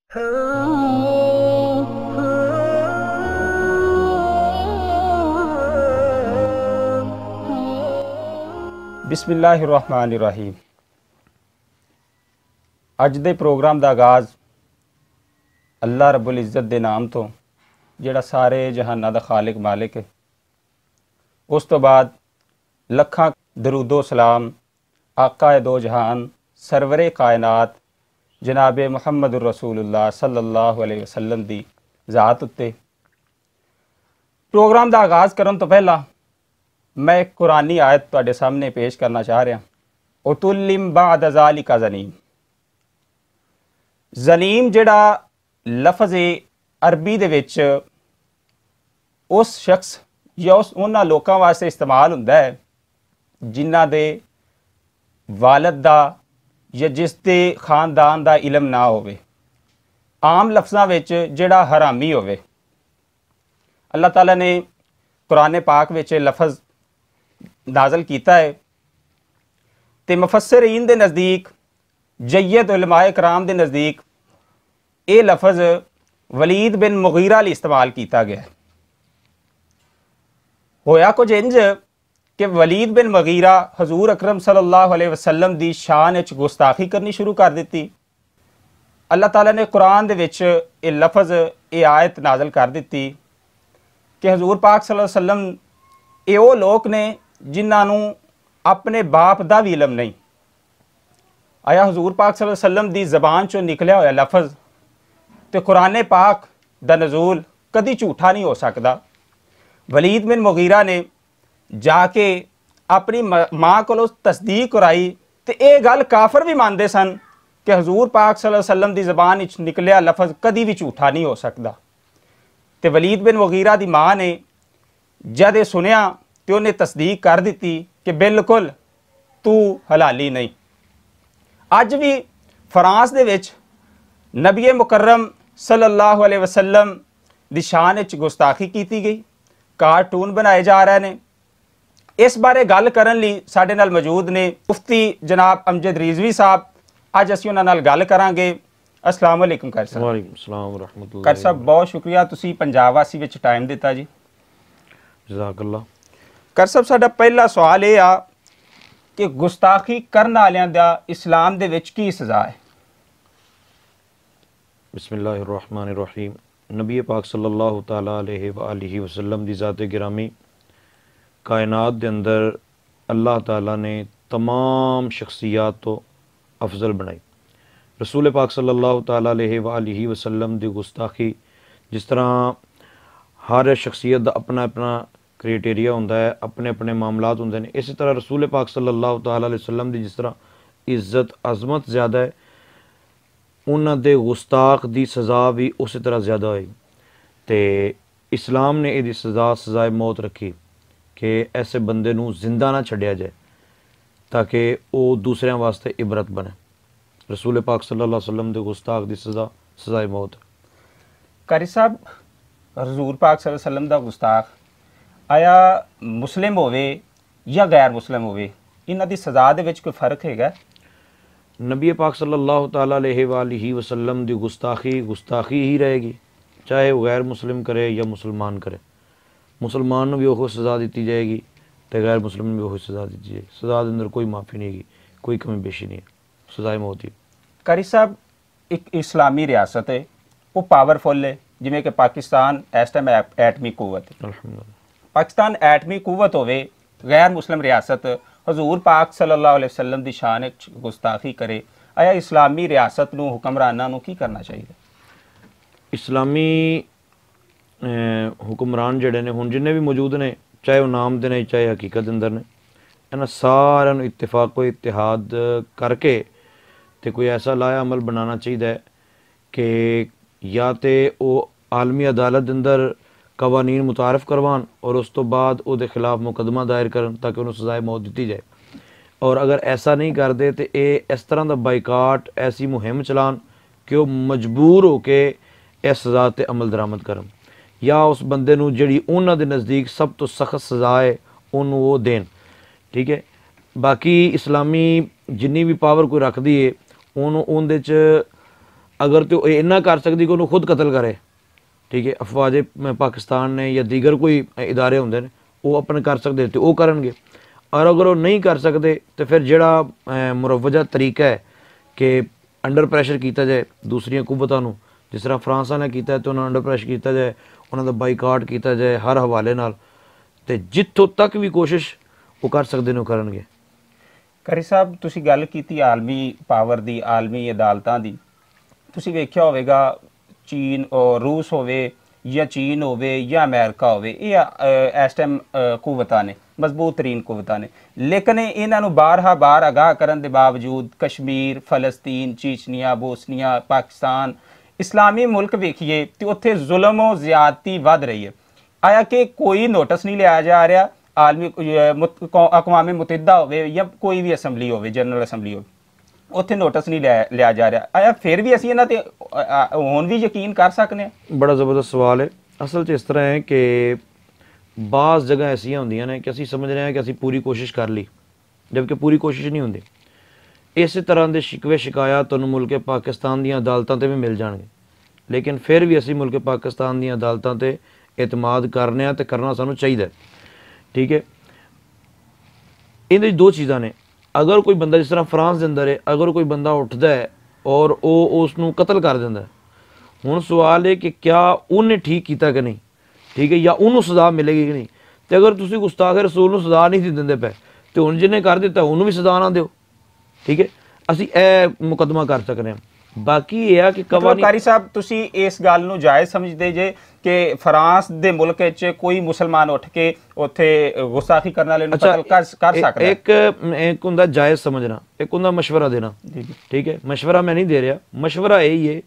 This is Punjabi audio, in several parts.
बिस्मिल्लाहिर्रहमानिर्रहीम। अज दे प्रोग्राम का आगाज़ अल्लाह रब्बुल इज़्ज़त के नाम तो जिहड़ा सारे जहाना का खालिक मालिक है, उस तो बाद लखां दरूदो सलाम आका दो जहान सरवरे कायनात जनाब मुहम्मद रसूलुल्लाह सल्लल्लाहु अलैहि वसल्लम की ज़ात उत्ते। प्रोग्राम का आगाज़ करन तो पहला मैं एक कुरानी आयत तुहाडे सामने पेश करना चाह रहा। उतुल्लिम बाद ज़ालिका ज़नीम। ज़नीम जिहड़ा लफज़ अरबी दे विच उस शख्स या उन्हां लोकां वास्ते इस्तेमाल हुंदा है जिन्हां दे वालद दा या जिस दे खानदान दा इलम ना होवे, आम लफ्ज़ां विच जिहड़ा हरामी होवे। अल्लाह ताला ने कुरान पाक विच लफज़ नाज़ल कीता है ते मुफस्सिरीन दे नज़दीक, जय्यद उलमाए कराम दे नज़दीक ये लफज़ वलीद बिन मुगीरा लई इस्तेमाल किया गया। होया कुछ इंज कि वलीद बिन मुगीरा हजूर अकरम सल्लल्लाहु अलैहि वसल्लम दी शान च गुस्ताखी करनी शुरू कर दी। अल्लाह ताला ने कुरान दे विच ये लफज़ ये आयत नाज़ल कर दी कि हजूर पाक सल्लल्लाहु अलैहि वसल्लम ये वो लोग ने जिन्होंने अपने बाप का भी इलम नहीं। आया हजूर पाक सल्लल्लाहु अलैहि वसल्लम दी ज़बान चो निकलिया होया लफज़ तो कुरान पाक दा नज़ूल कदी झूठा नहीं हो सकता। वलीद बिन मुगीरा ने जाके अपनी माँ को तस्दीक कराई तो ये गल काफर भी मानते सन कि हजूर पाक सल्लल्लाहु अलैहि वसल्लम की ज़बान निकलिया लफज़ कदी भी झूठा नहीं हो सकता। तो वलीद बिन मुगीरा की माँ ने जद ये सुनिया तो उन्हें तस्दीक कर दी कि बिल्कुल तू हलाली नहीं। अज भी फ्रांस दे विच नबी मुकर्रम सल्लल्लाहु अलैहि वसल्लम दी शान च गुस्ताखी की गई, कार्टून बनाए जा रहे हैं। इस बारे गल करन लई साडे नाल मौजूद ने मुफ्ती जनाब अमजद रिजवी साहब। अज असीं उन्हां नाल गल करांगे। अस्सलाम वालेकुम कार साहब। वालेकुम सलाम व रहमतुल्लाह। कार साहब बहुत शुक्रिया तुसीं पंजाब वासी विच टाइम दिता जी। जज़ाकल्लाह। कार साहब साडा पहला सवाल ये आ कि गुस्ताखी करन वालियां दा इस्लाम दे विच की सज़ा है? बिस्मिल्लाहिर्रहमानिर्रहीम। नबी पाक सल्लल्लाहु तआला अलैहि व आलिहि वसल्लम दी ज़ात गिरामी कायनात दे अंदर अल्लाह ताला ने तमाम शख्सियात तो अफजल बनाई। रसूल पाक सल्लल्लाहु तआला अलैहि व आलिहि वसल्लम दी गुस्ताखी जिस तरह हर शख्सियत दा अपना अपना क्राइटेरिया होंदा है, अपने अपने मामलात होंदे ने, इस तरह रसूल पाक सल्लल्लाहु तआला अलैहि वसल्लम दी जिस तरह इज़्ज़त अज़मत ज़्यादा है, उन्हां दे गुस्ताख दी सज़ा भी उस तरह ज़्यादा होई। ते इस्लाम ने इहदी सज़ा सज़ाए मौत रखी कि ऐसे बंदे नूं जिंदा ना छड्डिया जाए ताकि वो दूसरों वास्ते इबरत बने। रसूल पाक सल्लल्लाहु अलैहि वसल्लम दे गुस्ताख दी सज़ा सज़ाए मौत। कारी साहब हजूर पाक सल्लल्लाहु अलैहि वसल्लम दा गुस्ताख आया मुस्लिम होवे या गैर मुस्लिम होवे, इन्हां दी सज़ा दे विच कोई फ़र्क हैगा? नबी पाक सल्लल्लाहु तआला अलैहि वालिहि वसल्लम दी गुस्ताखी गुस्ताखी ही रहेगी, चाहे वो गैर मुस्लिम करे या मुसलमान करे। मुसलमान भी वो सज़ा दी जाएगी तो गैर मुस्लिम भी वही सज़ा दी जाएगी। सज़ा के अंदर कोई माफ़ी नहीं है, कोई कमी पेशी नहीं है, सज़ाए मौत ही। कारी साहब एक इस्लामी रियासत है, वो पावरफुल है, जिमें कि पाकिस्तान इस टाइम एटमी कुव्वत है। अल्हम्दुलिल्लाह। पाकिस्तान एटमी कुव्वत होवे, गैर मुस्लिम रियासत हजूर पाक सल्लल्लाहु अलैहि वसल्लम की शान गुस्ताखी करे, आया इस्लामी रियासत नूं हुक्मरानां नूं की करना चाहिए? इस्लामी हुक्मरान जड़े ने हुण जिन्ने भी मौजूद ने, चाहे वो नाम दे ने चाहे हकीकत अंदर ने, इन्हां सारिਆਂ ਨੂੰ इत्तेफाक इत्तेहाद करके तो कोई ऐसा लाया अमल बनाना चाहिए कि या तो वो आलमी अदालत अंदर कवानीन मुतारफ़ करवान और उस तो बाद वो खिलाफ मुकदमा दायर करन ताकि उन्हें सज़ाए मौत दी जाए। और अगर ऐसा नहीं करते तो ये इस तरह का बाइकाट ऐसी मुहिम चलान कि वो मजबूर हो के इस सज़ा ते अमल दरामद करन या उस बंदे नूं जिहड़ी उन्हां दे नज़दीक सब तो सख्त सज़ा है उन्होंने वो देन। ठीक है। बाकी इस्लामी जिन्नी भी पावर कोई रखती है उन्होंने ਅਗਰ ਤੇ ਉਹ ਇੰਨਾ ਕਰ ਸਕਦੀ ਕਿ ਉਹਨੂੰ ਖੁਦ ਕਤਲ ਕਰੇ, ਠੀਕ ਹੈ, ਅਫਵਾਜ ਪਾਕਿਸਤਾਨ ਨੇ ਜਾਂ ਦੀਗਰ ਕੋਈ ਇਦਾਰੇ ਹੁੰਦੇ ਨੇ ਉਹ ਆਪਣੇ ਕਰ ਸਕਦੇ ਤੇ ਉਹ ਕਰਨਗੇ। ਔਰ ਅਗਰ ਉਹ ਨਹੀਂ ਕਰ ਸਕਦੇ ਤੇ ਫਿਰ ਜਿਹੜਾ ਮੁਰਵਜਾ ਤਰੀਕਾ ਹੈ ਕਿ ਅੰਡਰ ਪ੍ਰੈਸ਼ਰ ਕੀਤਾ ਜਾਏ ਦੂਸਰੀਆਂ ਕੁਵਤਾਂ ਨੂੰ, ਜਿਸ ਤਰ੍ਹਾਂ ਫਰਾਂਸਾਂ ਨੇ ਕੀਤਾ ਤੇ ਉਹਨਾਂ ਨੂੰ ਅੰਡਰ ਪ੍ਰੈਸ਼ਰ ਕੀਤਾ ਜਾਏ, ਉਹਨਾਂ ਦਾ ਬਾਈਕਾਟ ਕੀਤਾ ਜਾਏ ਹਰ ਹਵਾਲੇ ਨਾਲ, ਤੇ ਜਿੱਥੋਂ ਤੱਕ ਵੀ ਕੋਸ਼ਿਸ਼ ਉਹ ਕਰ ਸਕਦੇ ਨੇ ਉਹ ਕਰਨਗੇ। ਕਰੀ ਸਾਹਿਬ, ਤੁਸੀਂ ਗੱਲ ਕੀਤੀ ਆਲਮੀ ਪਾਵਰ ਦੀ, ਆਲਮੀ ਅਦਾਲਤਾਂ ਦੀ। ਤੁਸੀਂ ਵੇਖਿਆ ਹੋਵੇਗਾ ਚੀਨ ਰੂਸ ਹੋਵੇ ਜਾਂ ਚੀਨ ਹੋਵੇ ਜਾਂ ਅਮਰੀਕਾ ਹੋਵੇ, ਇਹ ਇਸ ਟਾਈਮ ਕੁਵਤਾਂ ਨੇ, ਮਜ਼ਬੂਤ ਤਰੀਨ ਕੁਵਤਾਂ ਨੇ, ਲੇਕਿਨ ਇਹਨਾਂ ਨੂੰ ਬਾਰ ਆਗਾਹ ਕਰਨ ਦੇ ਬਾਵਜੂਦ ਕਸ਼ਮੀਰ, ਫਲਸਤੀਨ, ਚੀਚਨੀਆ, ਬੋਸਨੀਆ, ਪਾਕਿਸਤਾਨ, ਇਸਲਾਮੀ ਮੁਲਕ ਵੇਖੀਏ ਤੇ ਉੱਥੇ ਜ਼ੁਲਮ ਔਰ ਜ਼ਿਆਦਤੀ ਵੱਧ ਰਹੀ ਹੈ। ਆਇਆ ਕਿ ਕੋਈ ਨੋਟਿਸ ਨਹੀਂ ਲਿਆ ਜਾ ਰਿਹਾ, ਆਲਮੀ ਅਕਵਾਮ ਮੁਤਹਿਦਾ ਹੋਵੇ ਜਾਂ ਕੋਈ ਵੀ ਅਸੈਂਬਲੀ ਹੋਵੇ, ਜਨਰਲ ਅਸੈਂਬਲੀ ਹੋਵੇ, ਉੱਥੇ ਨੋਟਿਸ ਨਹੀਂ ਲਿਆ ਜਾ ਰਿਹਾ। ਆਇਆ ਫਿਰ ਵੀ ਅਸੀਂ ਇਹਨਾਂ ਤੇ ਹੁਣ ਵੀ ਯਕੀਨ ਕਰ ਸਕਨੇ ਹਾਂ? ਬੜਾ ਜ਼ਬਰਦਸਤ ਸਵਾਲ ਹੈ। ਅਸਲ 'ਚ ਇਸ ਤਰ੍ਹਾਂ ਹੈ ਕਿ ਬਾਜ਼ ਜਗ੍ਹਾ ਐਸੀਆਂ ਹੁੰਦੀਆਂ ਨੇ ਕਿ ਅਸੀਂ ਸਮਝ ਰਹੇ ਹਾਂ ਕਿ ਅਸੀਂ ਪੂਰੀ ਕੋਸ਼ਿਸ਼ ਕਰ ਲਈ, ਜਦਕਿ ਪੂਰੀ ਕੋਸ਼ਿਸ਼ ਨਹੀਂ ਹੁੰਦੀ। ਇਸੇ ਤਰ੍ਹਾਂ ਦੇ ਸ਼ਿਕਵੇ ਸ਼ਿਕਾਇਤ ਤੁਹਾਨੂੰ ਮੁਲਕ ਪਾਕਿਸਤਾਨ ਦੀਆਂ ਅਦਾਲਤਾਂ 'ਤੇ ਵੀ ਮਿਲ ਜਾਣਗੇ, ਲੇਕਿਨ ਫਿਰ ਵੀ ਅਸੀਂ ਮੁਲਕ ਪਾਕਿਸਤਾਨ ਦੀਆਂ ਅਦਾਲਤਾਂ 'ਤੇ ਇਤਮਾਦ ਕਰਨੇ ਆ ਤੇ ਕਰਨਾ ਸਾਨੂੰ ਚਾਹੀਦਾ, ਠੀਕ ਹੈ। ਇਹਦੇ 'ਚ ਦੋ ਚੀਜ਼ਾਂ ਨੇ। ਅਗਰ ਕੋਈ ਬੰਦਾ ਜਿਸ ਤਰ੍ਹਾਂ ਫਰਾਂਸ ਦੇ ਅੰਦਰ ਹੈ, ਅਗਰ ਕੋਈ ਬੰਦਾ ਉੱਠਦਾ ਹੈ ਔਰ ਉਹ ਉਸ ਨੂੰ ਕਤਲ ਕਰ ਦਿੰਦਾ, ਹੁਣ ਸਵਾਲ ਹੈ ਕਿ ਕਿਆ ਉਹਨੇ ਠੀਕ ਕੀਤਾ ਕਿ ਨਹੀਂ, ਠੀਕ ਹੈ, ਜਾਂ ਉਹਨੂੰ ਸਜ਼ਾ ਮਿਲੇਗੀ ਕਿ ਨਹੀਂ। ਤੇ ਅਗਰ ਤੁਸੀਂ ਗੁਸਤਾਖ ਰਸੂਲ ਨੂੰ ਸਜ਼ਾ ਨਹੀਂ ਦਿੰਦੇ ਪਏ ਤੇ ਹੁਣ ਜਿਹਨੇ ਕਰ ਦਿੱਤਾ ਉਹਨੂੰ ਵੀ ਸਜ਼ਾ ਨਾ ਦਿਓ, ਠੀਕ ਹੈ, ਅਸੀਂ ਇਹ ਮੁਕੱਦਮਾ ਕਰ ਸਕਦੇ ਹਾਂ। ਬਾਕੀ ਇਹ ਆ ਕਿ ਕਾਰੀ ਸਾਹਿਬ, ਤੁਸੀਂ ਇਸ ਗੱਲ ਨੂੰ ਜਾਇਜ਼ ਸਮਝਦੇ ਜੇ ਕਿ ਫਰਾਂਸ ਦੇ ਮੁਲਕ ਵਿੱਚ ਕੋਈ ਮੁਸਲਮਾਨ ਉੱਠ ਕੇ ਉੱਥੇ ਗੁਸਤਾਖੀ ਕਰਨ ਵਾਲੇ ਨੂੰ ਕਤਲ ਕਰ ਸਕਦਾ? ਇੱਕ ਹੁੰਦਾ ਜਾਇਜ਼ ਸਮਝਣਾ, ਇੱਕ ਹੁੰਦਾ ਮਸ਼ਵਰਾ ਦੇਣਾ, ਠੀਕ ਹੈ। ਮਸ਼ਵਰਾ ਮੈਂ ਨਹੀਂ ਦੇ ਰਿਹਾ, ਮਸ਼ਵਰਾ ਇਹੀ ਹੈ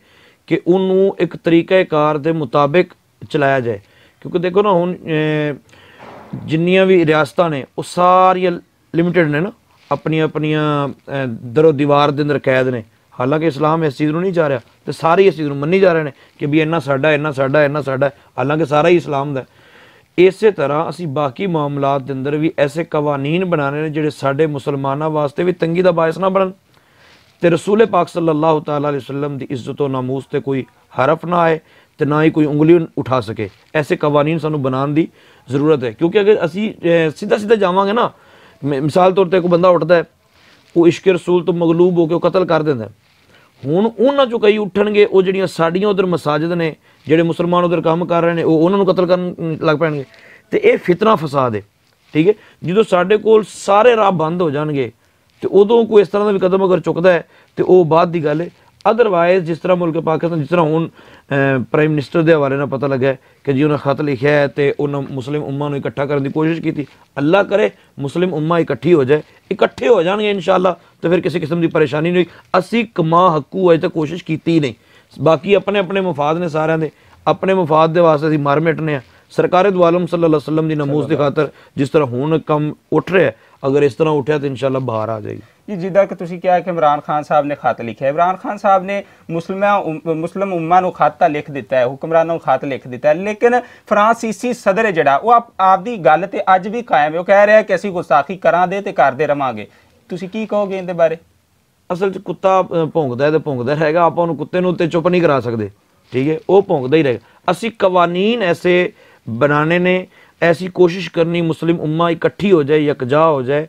ਕਿ ਉਹਨੂੰ ਇੱਕ ਤਰੀਕਾਕਾਰ ਦੇ ਮੁਤਾਬਿਕ ਚਲਾਇਆ ਜਾਏ। ਕਿਉਂਕਿ ਦੇਖੋ ਨਾ, ਹੁਣ ਜਿੰਨੀਆਂ ਵੀ ਰਿਆਸਤਾਂ ਨੇ ਉਹ ਸਾਰੀਆਂ ਲਿਮਿਟਡ ਨੇ ਨਾ, ਆਪਣੀਆਂ ਦਰੋ ਦੀਵਾਰ ਦੇ ਅੰਦਰ ਕੈਦ ਨੇ। ਹਾਲਾਂਕਿ ਇਸਲਾਮ ਇਸ ਚੀਜ਼ ਨੂੰ ਨਹੀਂ ਚਾਹ ਰਿਹਾ ਤੇ ਸਾਰੇ ਇਸ ਚੀਜ਼ ਨੂੰ ਮੰਨੀ ਜਾ ਰਹੇ ਨੇ ਕਿ ਵੀ ਇੰਨਾ ਸਾਡਾ, ਇੰਨਾ ਸਾਡਾ, ਇੰਨਾ ਸਾਡਾ, ਹਾਲਾਂਕਿ ਸਾਰਾ ਹੀ ਇਸਲਾਮ ਦਾ। ਇਸੇ ਤਰ੍ਹਾਂ ਅਸੀਂ ਬਾਕੀ ਮਾਮਲਾਤ ਦੇ ਅੰਦਰ ਵੀ ਐਸੇ ਕਵਾਨੀਨ ਬਣਾਉਣੇ ਨੇ ਜਿਹੜੇ ਸਾਡੇ ਮੁਸਲਮਾਨਾਂ ਵਾਸਤੇ ਵੀ ਤੰਗੀ ਦਾ ਬਾਇਸ ਨਾ ਬਣਨ ਤੇ ਰਸੂਲ ਪਾਕ ਸੱਲੱਲਾਹੁ ਤਆਲਾ ਅਲੈਹਿ ਵਸੱਲਮ ਦੀ ਇੱਜ਼ਤ और ਨਾਮੂਸ ਤੇ ਕੋਈ ਹਰਫ ਨਾ ਆਏ ਤੇ ਨਾ ਹੀ ਕੋਈ ਉਂਗਲੀ ਉਠਾ ਸਕੇ। ਐਸੇ ਕਵਾਨੀਨ ਸਾਨੂੰ ਬਣਾਉਣ ਦੀ ਜ਼ਰੂਰਤ ਹੈ, ਕਿਉਂਕਿ ਅਗਰ ਅਸੀਂ ਸਿੱਧਾ ਜਾਵਾਂਗੇ ਨਾ, ਮਿਸਾਲ ਤੌਰ 'ਤੇ ਕੋਈ ਬੰਦਾ ਉੱਠਦਾ ਹੈ, ਉਹ ਇਸ਼ਕ ਰਸੂਲ ਤੋਂ ਮਗਲੂਬ ਹੋ ਕੇ ਉਹ ਕਤਲ ਕਰ ਦਿੰਦਾ। ਹੁਣ ਉਹਨਾਂ 'ਚੋਂ ਕਈ ਉੱਠਣਗੇ, ਉਹ ਜਿਹੜੀਆਂ ਸਾਡੀਆਂ ਉਧਰ ਮਸਾਜਿਦ ਨੇ, ਜਿਹੜੇ ਮੁਸਲਮਾਨ ਉਧਰ ਕੰਮ ਕਰ ਰਹੇ ਨੇ, ਉਹ ਉਹਨਾਂ ਨੂੰ ਕਤਲ ਕਰਨ ਲੱਗ ਪੈਣਗੇ ਤੇ ਇਹ ਫਿਤਨਾ ਫਸਾਦ ਹੈ, ਠੀਕ ਹੈ। ਜਦੋਂ ਸਾਡੇ ਕੋਲ ਸਾਰੇ ਰਾਹ ਬੰਦ ਹੋ ਜਾਣਗੇ ਤੇ ਉਦੋਂ ਕੋਈ ਇਸ ਤਰ੍ਹਾਂ ਦਾ ਵੀ ਕਦਮ ਅਗਰ ਚੁੱਕਦਾ ਹੈ ਤੇ ਉਹ ਬਾਅਦ ਦੀ ਗੱਲ ਹੈ। ਅਦਰਵਾਈਜ਼ ਜਿਸ ਤਰ੍ਹਾਂ ਮੁਲਕ ਪਾਕਿਸਤਾਨ, ਜਿਸ ਤਰ੍ਹਾਂ ਹੁਣ ਪ੍ਰਾਈਮ ਮਿਨਿਸਟਰ ਦੇ ਹਵਾਲੇ ਨਾਲ ਪਤਾ ਲੱਗਾ ਕਿ ਜੀ ਉਹਨਾਂ ਖਤ ਲਿਖਿਆ ਹੈ ਤੇ ਉਹਨਾਂ ਮੁਸਲਿਮ ਉਮਾ ਨੂੰ ਇਕੱਠਾ ਕਰਨ ਦੀ ਕੋਸ਼ਿਸ਼ ਕੀਤੀ। ਅੱਲਾ ਕਰੇ ਮੁਸਲਿਮ ਉਮਾ ਇਕੱਠੀ ਹੋ ਜਾਏ, ਇਕੱਠੇ ਹੋ ਜਾਣਗੇ ਇਨਸ਼ਾਅੱਲਾ, ਤੇ ਫਿਰ ਕਿਸੇ ਕਿਸਮ ਦੀ ਪਰੇਸ਼ਾਨੀ ਨਹੀਂ। ਅਸੀਂ ਕਮਾ ਹੱਕੂ ਅਜੇ ਤੱਕ ਕੋਸ਼ਿਸ਼ ਕੀਤੀ ਹੀ ਨਹੀਂ। ਬਾਕੀ ਆਪਣੇ ਮਫਾਦ ਨੇ ਸਾਰਿਆਂ ਦੇ, ਆਪਣੇ ਮਫਾਦ ਦੇ ਵਾਸਤੇ ਅਸੀਂ ਮਰ ਮਿਟਨੇ ਆ। ਸਰਕਾਰੇ ਦੋ ਆਲਮ ਸੱਲੱਲਾਹੁ ਅਲੈਹਿ ਵਸੱਲਮ ਦੀ ਨਮੂਸ ਦੀ ਖਾਤਰ ਜਿਸ ਤਰ੍ਹਾਂ ਹੁਣ ਕੰਮ ਉੱਠ ਰਿਹਾ, ਅਗਰ ਇਸ ਤਰ੍ਹਾਂ ਉੱਠਿਆ ਤਾਂ ਇਨਸ਼ਾਅੱਲਾ ਬਾਹਰ ਆ ਜਾਏਗੀ। ਜੀ, ਜਿੱਦਾਂ ਕਿ ਤੁਸੀਂ ਕਿਹਾ ਕਿ ਇਮਰਾਨ ਖਾਨ ਸਾਹਿਬ ਨੇ ਖਤ ਲਿਖਿਆ, ਇਮਰਾਨ ਖਾਨ ਸਾਹਿਬ ਨੇ ਮੁਸਲਿਮ ਉਮਾ ਨੂੰ ਖਤ ਲਿਖ ਦਿੱਤਾ ਹੈ, ਹੁਕਮਰਾਨਾਂ ਨੂੰ ਖਤ ਲਿਖ ਦਿੱਤਾ ਹੈ, ਲੇਕਿਨ ਫਰਾਂਸੀਸੀ ਸਦਰ ਹੈ ਜਿਹੜਾ, ਉਹ ਆਪਦੀ ਗੱਲ ਤੇ ਅੱਜ ਵੀ ਕਾਇਮ ਹੈ। ਉਹ ਕਹਿ ਰਿਹਾ ਕਿ ਅਸੀਂ ਗੁਸਤਾਖੀ ਕਰਾਂਗੇ ਤੇ ਕਰਦੇ ਰਵਾਂਗੇ। ਤੁਸੀਂ ਕੀ ਕਹੋਗੇ ਇਹਦੇ ਬਾਰੇ? ਅਸਲ 'ਚ ਕੁੱਤਾ ਭੌਂਕਦਾ ਤੇ ਭੌਂਕਦਾ ਰਹੇਗਾ, ਆਪਾਂ ਉਹਨੂੰ ਕੁੱਤੇ ਨੂੰ ਉੱਤੇ ਚੁੱਪ ਨਹੀਂ ਕਰਾ ਸਕਦੇ, ਠੀਕ ਹੈ, ਉਹ ਭੌਂਕਦਾ ਹੀ ਰਹੇਗਾ। ਅਸੀਂ ਕਵਾਨੀਨ ਐਸੇ बनाने ने, ऐसी कोशिश करनी मुस्लिम उम्मा इकट्ठी हो जाए, यकजा हो जाए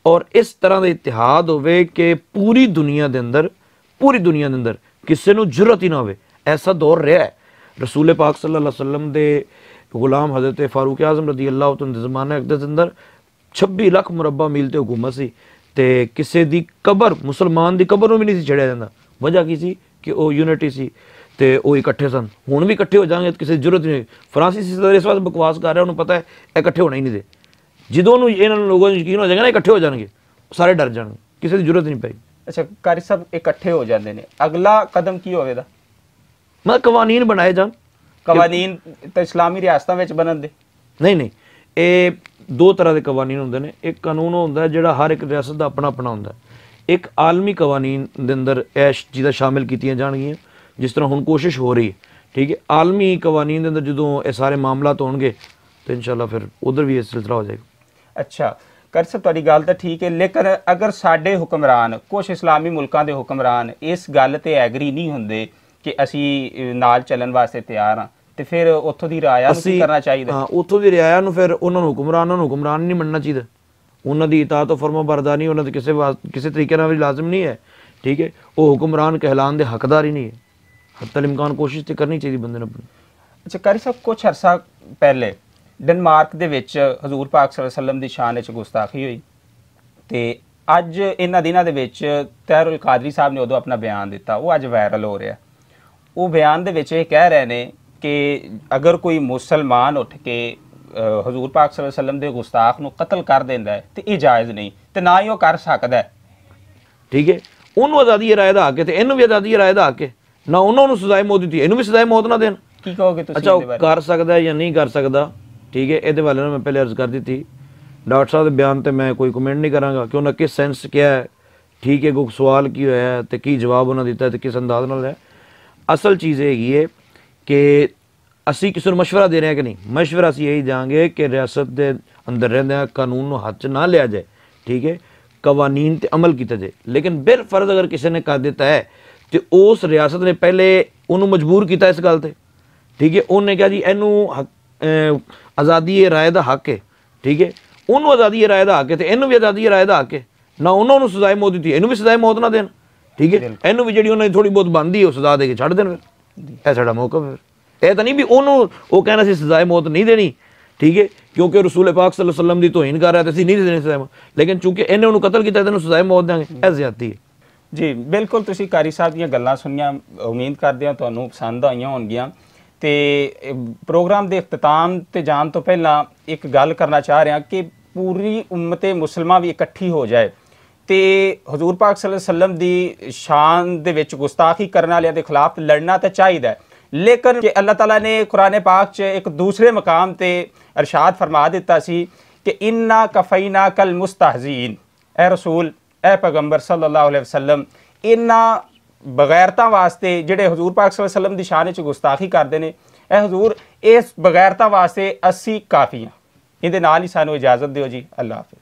और इस तरह का इतिहाद होवे कि पूरी दुनिया के अंदर किसी को जरूरत ही ना हो। ऐसा दौर रहा है। रसूल पाक सल्लल्लाहु अलैहि वसल्लम के गुलाम हज़रत फारूक आज़म रज़ी अल्लाह तआला के ज़माने के अंदर 26 लाख मुरब्बा मील ते हुकूमत सी ते किसी की कबर, मुसलमान की कबर भी नहीं सी छड़िया जाता। वजह की सी कि वो यूनिटी सी ਤੇ ਉਹ ਇਕੱਠੇ ਸਨ। ਹੁਣ ਵੀ ਇਕੱਠੇ ਹੋ ਜਾਣਗੇ, ਕਿਸੇ ਦੀ ਜ਼ਰੂਰਤ ਨਹੀਂ। ਫਰਾਂਸੀਸੀ ਸਦਰ ਇਸ ਵਾਰ ਬਕਵਾਸ ਕਰ ਰਿਹਾ, ਉਹਨੂੰ ਪਤਾ ਹੈ ਇਹ ਇਕੱਠੇ ਹੋਣਾ ਹੀ ਨਹੀਂ ਦੇ। ਜਦੋਂ ਉਹਨੂੰ ਇਹਨਾਂ ਲੋਕਾਂ ਨੂੰ ਯਕੀਨ ਹੋ ਜਾਏਗਾ ਨਾ ਇਕੱਠੇ ਹੋ ਜਾਣਗੇ, ਸਾਰੇ ਡਰ ਜਾਣਗੇ, ਕਿਸੇ ਦੀ ਜ਼ਰੂਰਤ ਨਹੀਂ ਪਈ। ਅੱਛਾ ਕਾਰੀ ਸਾਹਿਬ, ਇਕੱਠੇ ਹੋ ਜਾਂਦੇ ਨੇ, ਅਗਲਾ ਕਦਮ ਕੀ ਹੋਵੇਗਾ? ਮਤਲਬ ਕਵਾਨੀਨ ਬਣਾਏ ਜਾਣ। ਕਵਾਨੀਨ ਤਾਂ ਇਸਲਾਮੀ ਰਿਆਸਤਾਂ ਵਿੱਚ ਬਣਨ ਦੇ? ਨਹੀਂ, ਇਹ ਦੋ ਤਰ੍ਹਾਂ ਦੇ ਕਵਾਨੀਨ ਹੁੰਦੇ ਨੇ। ਇੱਕ ਕਾਨੂੰਨ ਹੁੰਦਾ ਜਿਹੜਾ ਹਰ ਇੱਕ ਰਿਆਸਤ ਦਾ ਆਪਣਾ ਹੁੰਦਾ। ਇੱਕ ਆਲਮੀ ਕਵਾਨੀਨ ਦੇ ਅੰਦਰ ਇਹ ਚੀਜ਼ਾਂ ਸ਼ਾਮਿਲ ਕੀਤੀਆਂ ਜਾਣਗੀਆਂ, ਜਿਸ ਤਰ੍ਹਾਂ ਹੁਣ ਕੋਸ਼ਿਸ਼ ਹੋ ਰਹੀ ਹੈ, ਠੀਕ ਹੈ। ਆਲਮੀ ਕਵਾਨੀਨ ਦੇ ਅੰਦਰ ਜਦੋਂ ਇਹ ਸਾਰੇ ਮਾਮਲਾਤ ਹੋਣਗੇ ਤਾਂ ਇਨਸ਼ਾਅੱਲਾ ਫਿਰ ਉਧਰ ਵੀ ਇਹ ਸਿਲਸਿਲਾ ਹੋ ਜਾਏਗਾ। ਅੱਛਾ ਕਰ ਸਾਹਿਬ, ਤੁਹਾਡੀ ਗੱਲ ਤਾਂ ਠੀਕ ਹੈ, ਲੇਕਿਨ ਅਗਰ ਸਾਡੇ ਹੁਕਮਰਾਨ, ਕੁਛ ਇਸਲਾਮੀ ਮੁਲਕਾਂ ਦੇ ਹੁਕਮਰਾਨ ਇਸ ਗੱਲ ਤੇ ਐਗਰੀ ਨਹੀਂ ਹੁੰਦੇ कि ਅਸੀਂ ਨਾਲ ਚੱਲਣ ਵਾਸਤੇ ਤਿਆਰ ਹਾਂ ਤੇ ਫਿਰ ਉੱਥੋਂ ਦੀ ਰਾਇਆ ਨੂੰ ਕੀ ਕਰਨਾ ਚਾਹੀਦਾ? ਹਾਂ, ਉੱਥੋਂ ਦੀ ਰਿਆਇਆ ਨੂੰ ਫਿਰ ਉਹਨਾਂ ਨੂੰ ਹੁਕਮਰਾਨ ਨਹੀਂ ਮੰਨਣਾ ਚਾਹੀਦਾ। ਉਹਨਾਂ ਦੀ ਇਤਾਅਤ ਤੇ ਫਰਮਾਬਰਦਾਰੀ ਉਹਨਾਂ ਦੇ ਕਿਸੇ ਤਰੀਕੇ ਨਾਲ ਵੀ ਲਾਜ਼ਮ ਨਹੀਂ ਹੈ। ਠੀਕ ਹੈ, ਉਹ ਹੁਕਮਰਾਨ ਕਹਿਲਾਉਣ ਦੇ ਹੱਕਦਾਰ ਹੀ ਨਹੀਂ ਹੈ। ਹੱਤਲ ਇਮਕਾਨ ਕੋਸ਼ਿਸ਼ ਤੇ ਕਰਨੀ ਚਾਹੀਦੀ ਬੰਦੇ ਨੂੰ ਆਪਣੀ। ਅੱਛਾ ਕਾਰੀ ਸਾਹਿਬ, ਕੁਛ ਅਰਸਾ ਪਹਿਲੇ ਡੈਨਮਾਰਕ ਦੇ ਵਿੱਚ ਹਜ਼ੂਰ ਪਾਕ ਸੱਲੱਲਾਹੁ ਅਲੈਹਿ ਵਸੱਲਮ ਦੀ ਸ਼ਾਨ ਵਿੱਚ ਗੁਸਤਾਖੀ ਹੋਈ ਤੇ ਅੱਜ ਇਹਨਾਂ ਦਿਨਾਂ ਦੇ ਵਿੱਚ ਤਹਿਰੁਲ ਕਾਦਰੀ ਸਾਹਿਬ ਨੇ ਉਦੋਂ ਆਪਣਾ ਬਿਆਨ ਦਿੱਤਾ, ਉਹ ਅੱਜ ਵਾਇਰਲ ਹੋ ਰਿਹਾ। ਉਹ ਬਿਆਨ ਦੇ ਵਿੱਚ ਇਹ ਕਹਿ ਰਹੇ ਨੇ ਕਿ ਅਗਰ ਕੋਈ ਮੁਸਲਮਾਨ ਉੱਠ ਕੇ ਹਜ਼ੂਰ ਪਾਕ ਸੱਲੱਲਾਹੁ ਅਲੈਹਿ ਵਸੱਲਮ ਦੇ ਗੁਸਤਾਖ ਨੂੰ ਕਤਲ ਕਰ ਦਿੰਦਾ ਹੈ ਤੇ ਇਹ ਜਾਇਜ਼ ਨਹੀਂ ਤੇ ਨਾ ਹੀ ਉਹ ਕਰ ਸਕਦਾ ਹੈ। ਠੀਕ ਹੈ, ਉਹਨੂੰ ਆਜ਼ਾਦੀ ਰਾਏ ਦਾ ਹੱਕ ਹੈ ਤੇ ਇਹਨੂੰ ਵੀ ਆਜ਼ਾਦੀ ਰਾਏ ਦਾ ਹੱਕ ਹੈ। ਨਾ ਉਹਨਾਂ ਨੂੰ ਸਜ਼ਾਏ ਮੌਤ ਦਿੱਤੀ, ਇਹਨੂੰ ਵੀ ਸਜ਼ਾਏ ਮੌਤ ਨਾ ਦੇਣ। ਕੀ ਕਹੋਗੇ ਤੁਸੀਂ? ਅੱਛਾ, ਕਰ ਸਕਦਾ ਜਾਂ ਨਹੀਂ ਕਰ ਸਕਦਾ, ਠੀਕ ਹੈ, ਇਹਦੇ ਬਾਰੇ ਮੈਂ ਪਹਿਲੇ ਅਰਜ਼ ਕਰ ਦਿੱਤੀ। ਡਾਕਟਰ ਸਾਹਿਬ ਦੇ ਬਿਆਨ ਤੇ ਮੈਂ ਕੋਈ ਕਮੈਂਟ ਨਹੀਂ ਕਰਾਂਗਾ ਕਿ ਉਹਨਾਂ ਕਿਸ ਸੈਂਸ ਕਿਹਾ ਹੈ, ਠੀਕ ਹੈ, ਕੋਈ ਸਵਾਲ ਕੀ ਹੋਇਆ ਤੇ ਕੀ ਜਵਾਬ ਉਹਨਾਂ ਦਿੱਤਾ ਤੇ ਕਿਸ ਅੰਦਾਜ਼ ਨਾਲ ਹੈ। ਅਸਲ ਚੀਜ਼ ਇਹ ਹੈਗੀ ਹੈ ਕਿ ਅਸੀਂ ਕਿਸੇ ਨੂੰ ਮਸ਼ਵਰਾ ਦੇ ਰਹੇ ਹਾਂ ਕਿ ਨਹੀਂ। ਮਸ਼ਵਰਾ ਅਸੀਂ ਇਹੀ ਦਿਆਂਗੇ ਕਿ ਰਿਆਸਤ ਦੇ ਅੰਦਰ ਰਹਿੰਦਿਆਂ ਕਾਨੂੰਨ ਨੂੰ ਹੱਥ 'ਚ ਨਾ ਲਿਆ ਜਾਏ, ਠੀਕ ਹੈ, ਕਵਾਨੀਨ ਤੇ ਅਮਲ ਕੀਤਾ ਜਾਏ। ਲੇਕਿਨ ਬਿਲ ਫਰਜ਼ ਅਗਰ ਕਿਸੇ ਨੇ ਕਰ ਦਿੱਤਾ ਹੈ ਤੇ ਉਸ ਰਿਆਸਤ ਨੇ ਪਹਿਲੇ ਉਹਨੂੰ ਮਜਬੂਰ ਕੀਤਾ ਇਸ ਗੱਲ ਤੇ, ਠੀਕ ਹੈ, ਉਹਨੇ ਕਿਹਾ ਜੀ ਇਹਨੂੰ ਆਜ਼ਾਦੀ ਰਾਏ ਦਾ ਹੱਕ ਹੈ, ਠੀਕ ਹੈ, ਉਹਨੂੰ ਆਜ਼ਾਦੀ ਰਾਏ ਦਾ ਹੱਕ ਹੈ ਤੇ ਇਹਨੂੰ ਵੀ ਆਜ਼ਾਦੀ ਰਾਏ ਦਾ ਹੱਕ ਹੈ। ਨਾ ਉਹਨਾਂ ਨੂੰ ਸਜ਼ਾਏ ਮੌਤ ਦਿੱਤੀ, ਇਹਨੂੰ ਵੀ ਸਜ਼ਾਏ ਮੌਤ ਨਾ ਦੇਣ, ਠੀਕ ਹੈ, ਇਹਨੂੰ ਵੀ ਜਿਹੜੀ ਉਹਨਾਂ ਦੀ ਥੋੜੀ ਬਹੁਤ ਬਣਦੀ ਹੈ ਉਹ ਸਜ਼ਾ ਦੇ ਕੇ ਛੱਡ ਦੇਣ। ਫਿਰ ਇਹ ਸਾਡਾ ਮੌਕਾ। ਫਿਰ ਇਹ ਤਾਂ ਨਹੀਂ ਵੀ ਉਹਨੂੰ ਉਹ ਕਹਿਣਾ ਸੀ ਸਜ਼ਾਏ ਮੌਤ ਨਹੀਂ ਦੇਣੀ, ਠੀਕ ਹੈ, ਕਿਉਂਕਿ ਰਸੂਲ ਪਾਕ ਸੱਲੱਲਾਹੁ ਅਲੈਹਿ ਵਸੱਲਮ ਦੀ ਤੋਹੀਨ ਕਰ ਰਿਹਾ ਤੇ ਅਸੀਂ ਨਹੀਂ ਦੇਣੀ ਸਜ਼ਾਏ ਮੌਤ, ਲੇਕਿਨ ਚੂੰਕਿ ਇਹਨੇ ਉਹਨੂੰ ਕਤਲ ਕੀਤਾ ਤੈਨੂੰ ਸਜ਼ਾਏ ਮੌਤ ਦੇਵਾਂਗੇ, ਇਹ ਜ਼ਿਆਦਤੀ ਹੈ। ਜੀ ਬਿਲਕੁਲ, ਤੁਸੀਂ ਕਾਰੀ ਸਾਹਿਬ ਦੀਆਂ ਗੱਲਾਂ ਸੁਣੀਆਂ, ਉਮੀਦ ਕਰਦੇ ਹਾਂ ਤੁਹਾਨੂੰ ਪਸੰਦ ਆਈਆਂ ਹੋਣਗੀਆਂ। ਤੇ ਪ੍ਰੋਗਰਾਮ ਦੇ ਇਖਤਤਾਮ ਤੇ ਜਾਣ ਤੋਂ ਪਹਿਲਾਂ ਇੱਕ ਗੱਲ ਕਰਨਾ ਚਾਹ ਰਿਹਾ ਕਿ ਪੂਰੀ ਉਮਤ ਮੁਸਲਮਾਨ ਵੀ ਇਕੱਠੀ ਹੋ ਜਾਏ ਤੇ ਹਜ਼ੂਰ ਪਾਕ ਸੱਲੱਲਾਹੁ ਅਲੈਹਿ ਵਸੱਲਮ ਦੀ ਸ਼ਾਨ ਦੇ ਵਿੱਚ ਗੁਸਤਾਖੀ ਕਰਨ ਵਾਲਿਆਂ ਦੇ ਖਿਲਾਫ ਲੜਨਾ ਤਾਂ ਚਾਹੀਦਾ, ਲੇਕਿਨ ਕਿ ਅੱਲਾਹ ਤਾਲਾ ਨੇ ਕੁਰਾਨ ਪਾਕ 'ਚ ਇੱਕ ਦੂਸਰੇ ਮਕਾਮ ਤੇ ਇਰਸ਼ਾਦ ਫਰਮਾ ਦਿੱਤਾ ਸੀ ਕਿ ਇੰਨਾ ਕਫੈਨਾ ਕਲ ਮੁਸਤਹਜ਼ੀਨ, ਐ ਰਸੂਲ, ਐ ਪੈਗੰਬਰ ਸੱਲੱਲਾਹੁ ਅਲੈਹਿ ਵਸੱਲਮ, ਇਹਨਾਂ ਬਗੈਰਤਾਂ ਵਾਸਤੇ ਜਿਹੜੇ ਹਜ਼ੂਰ ਪਾਕ ਸੱਲੱਲਾਹੁ ਅਲੈਹਿ ਵਸੱਲਮ ਦੀ ਸ਼ਾਨ 'ਚ ਗੁਸਤਾਖੀ ਕਰਦੇ ਨੇ, ਇਹ ਹਜ਼ੂਰ ਇਸ ਬਗੈਰਤਾਂ ਵਾਸਤੇ ਅਸੀਂ ਕਾਫੀ ਹਾਂ। ਇਹਦੇ ਨਾਲ ਹੀ ਸਾਨੂੰ ਇਜਾਜ਼ਤ ਦਿਓ ਜੀ। ਅੱਲਾਹ ਹਾਫਿਜ਼।